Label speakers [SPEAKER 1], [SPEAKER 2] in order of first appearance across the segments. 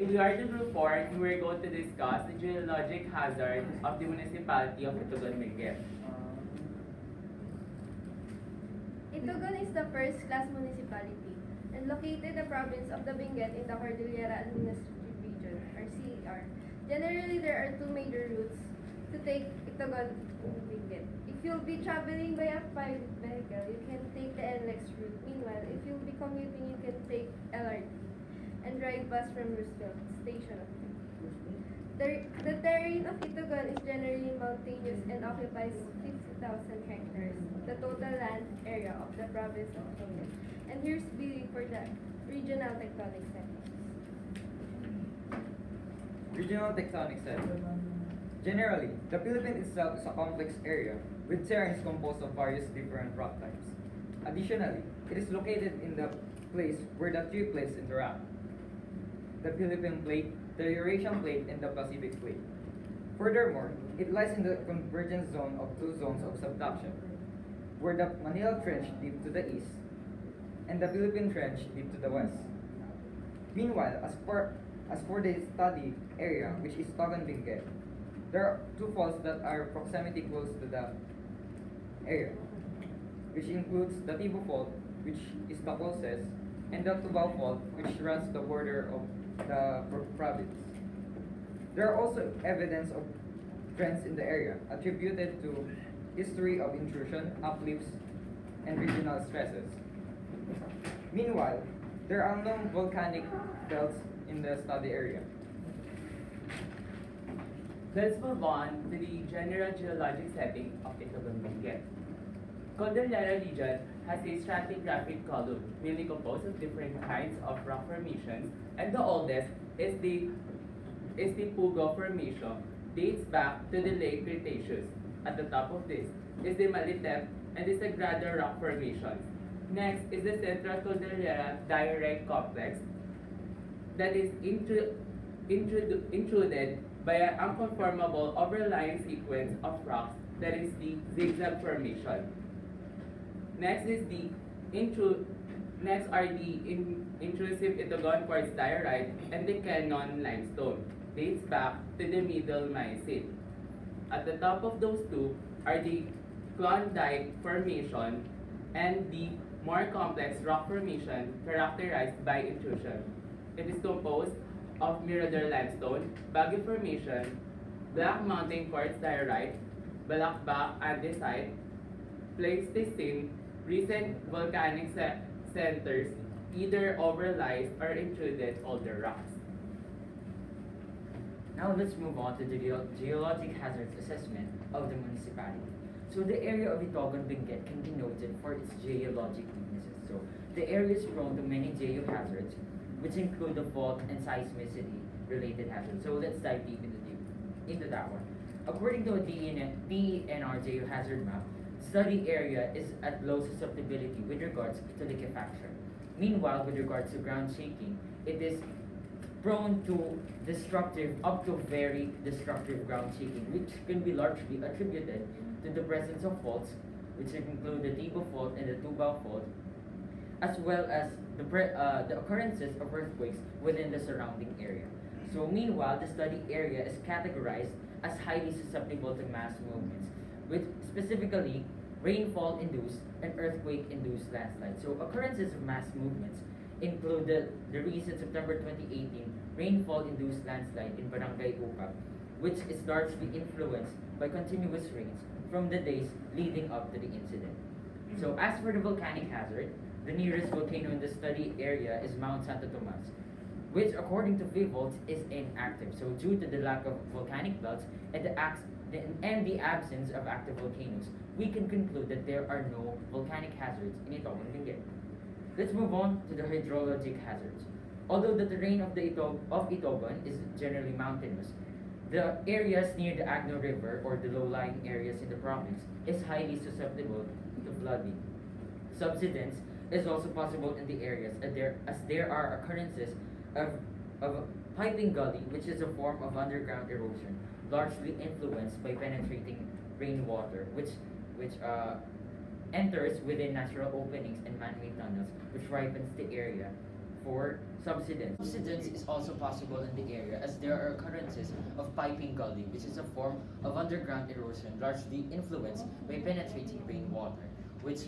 [SPEAKER 1] We are to group 4 and we're going to discuss the geologic hazard of the municipality of Itogon, Benguet.
[SPEAKER 2] Itogon is the first-class municipality and located in the province of the Benguet in the Cordillera Administrative Region, or CER. Generally, there are two major routes to take Itogon to Benguet. If you'll be traveling by a private vehicle, you can take the NLEX route. Meanwhile, if you'll be commuting, you can take LRT and ride bus from Roosevelt Station. The terrain of Itogon is generally mountainous and occupies 50,000 hectares, the total land area of the province of Itogon. And here's B for the regional tectonic settings.
[SPEAKER 3] Regional tectonic settings. Generally, the Philippines itself is a complex area with terrains composed of various different rock types. Additionally, it is located in the place where the three plates interact: the Philippine plate, the Eurasian plate, and the Pacific plate. Furthermore, it lies in the convergence zone of two zones of subduction, where the Manila Trench deep to the east and the Philippine Trench deep to the west. Meanwhile, as for the study area, which is Itogon Benguet, there are two faults that are proximity close to the area, which includes the Tibo Fault, which is the closest, and the Tubao Fault, which runs the border of the province. There are also evidence of trends in the area attributed to history of intrusion, uplifts, and regional stresses. Meanwhile, there are no volcanic belts in the study area.
[SPEAKER 1] Let's move on to the general geologic setting of Itogon, Benguet. Cordillera region has a stratigraphic column mainly composed of different kinds of rock formations, and the oldest is the Pugo Formation, dates back to the late Cretaceous. At the top of this is the Malitep and the Sagrada Rock Formations. Next is the Central Cordillera Diorite Complex that is intruded by an unconformable overlying sequence of rocks that is the Zigzag Formation. Next are the intrusive Itogon quartz diorite and the Cannon limestone, dates back to the Middle Miocene. At the top of those two are the Klondike Formation and the more complex rock formation characterized by intrusion. It is composed of Mirador limestone, Baguio Formation, Black Mountain quartz diorite, Balakbak andesite, Pleistocene, recent volcanic centers either overlies or intruded older rocks.
[SPEAKER 4] Now let's move on to the geologic hazards assessment of the municipality. So the area of Itogon Benguet can be noted for its geologic weaknesses. So the area is prone to many geohazards, which include the fault and seismicity related hazards. So let's dive deep into that one. According to a DENR geohazard map, study area is at low susceptibility with regards to liquefaction. Meanwhile, with regards to ground shaking, it is prone to destructive, up to very destructive ground shaking, which can be largely attributed to the presence of faults, which include the Tibo Fault and the Tubao Fault, as well as the occurrences of earthquakes within the surrounding area. So meanwhile, the study area is categorized as highly susceptible to mass movements, with specifically rainfall-induced and earthquake-induced landslides. So occurrences of mass movements include the recent September 2018 rainfall-induced landslide in Barangay Upag, which is largely influenced by continuous rains from the days leading up to the incident. So as for the volcanic hazard, the nearest volcano in the study area is Mount Santo Tomas, which according to FIVOLT is inactive. So due to the lack of volcanic belts and the absence of active volcanoes, we can conclude that there are no volcanic hazards in Itogon Benguet. Let's move on to the hydrologic hazards. Although the terrain of Itogon is generally mountainous, the areas near the Agno River or the low-lying areas in the province is highly susceptible to flooding. Subsidence is also possible in the areas as there are occurrences of piping gully, which is a form of underground erosion, largely influenced by penetrating rainwater, which enters within natural openings and man-made tunnels, which ripens the area for subsidence. Subsidence is also possible in the area as there are occurrences of piping gully, which is a form of underground erosion largely influenced by penetrating rainwater, which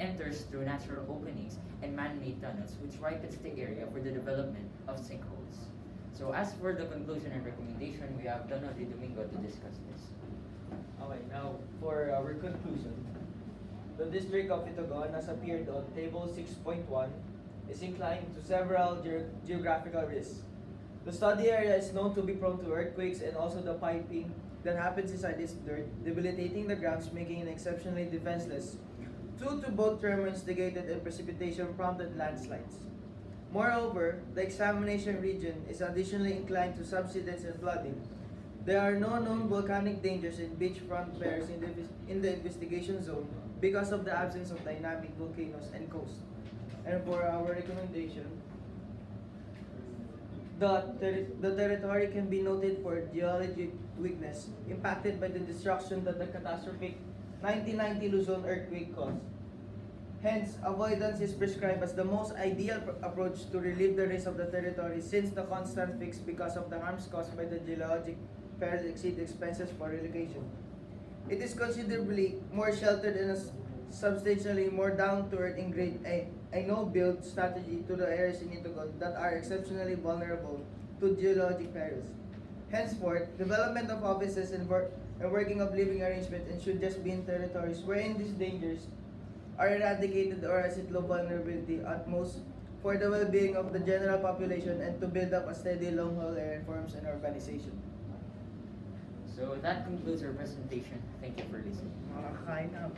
[SPEAKER 4] enters through natural openings and man-made tunnels, which ripens the area for the development of sinkholes. So as for the conclusion and recommendation, we have Donald D. Domingo to discuss this.
[SPEAKER 5] Okay, now for our conclusion, the district of Itogon, as appeared on table 6.1, is inclined to several geographical risks. The study area is known to be prone to earthquakes and also the piping that happens inside this dirt, debilitating the grounds, making it exceptionally defenseless due to both thermo-instigated and precipitation-prompted landslides. Moreover, the examination region is additionally inclined to subsidence and flooding. There are no known volcanic dangers in beachfront pairs in the investigation zone because of the absence of dynamic volcanoes and coast. And for our recommendation, the territory can be noted for geologic weakness impacted by the destruction that the catastrophic 1990 Luzon earthquake caused. Hence, avoidance is prescribed as the most ideal approach to relieve the risk of the territory since the constant fix because of the harms caused by the geologic perils exceed expenses for relocation. It is considerably more sheltered and substantially more down-to-earth in grade a no-build strategy to the areas in Itogon that are exceptionally vulnerable to geologic perils. Henceforth, development of offices and working of living arrangements and should just be in territories wherein these dangers are eradicated or as it low vulnerability at most for the well-being of the general population and to build up a steady long-haul area reforms and urbanization.
[SPEAKER 4] So that concludes our presentation. Thank you for listening.
[SPEAKER 5] Makakain na.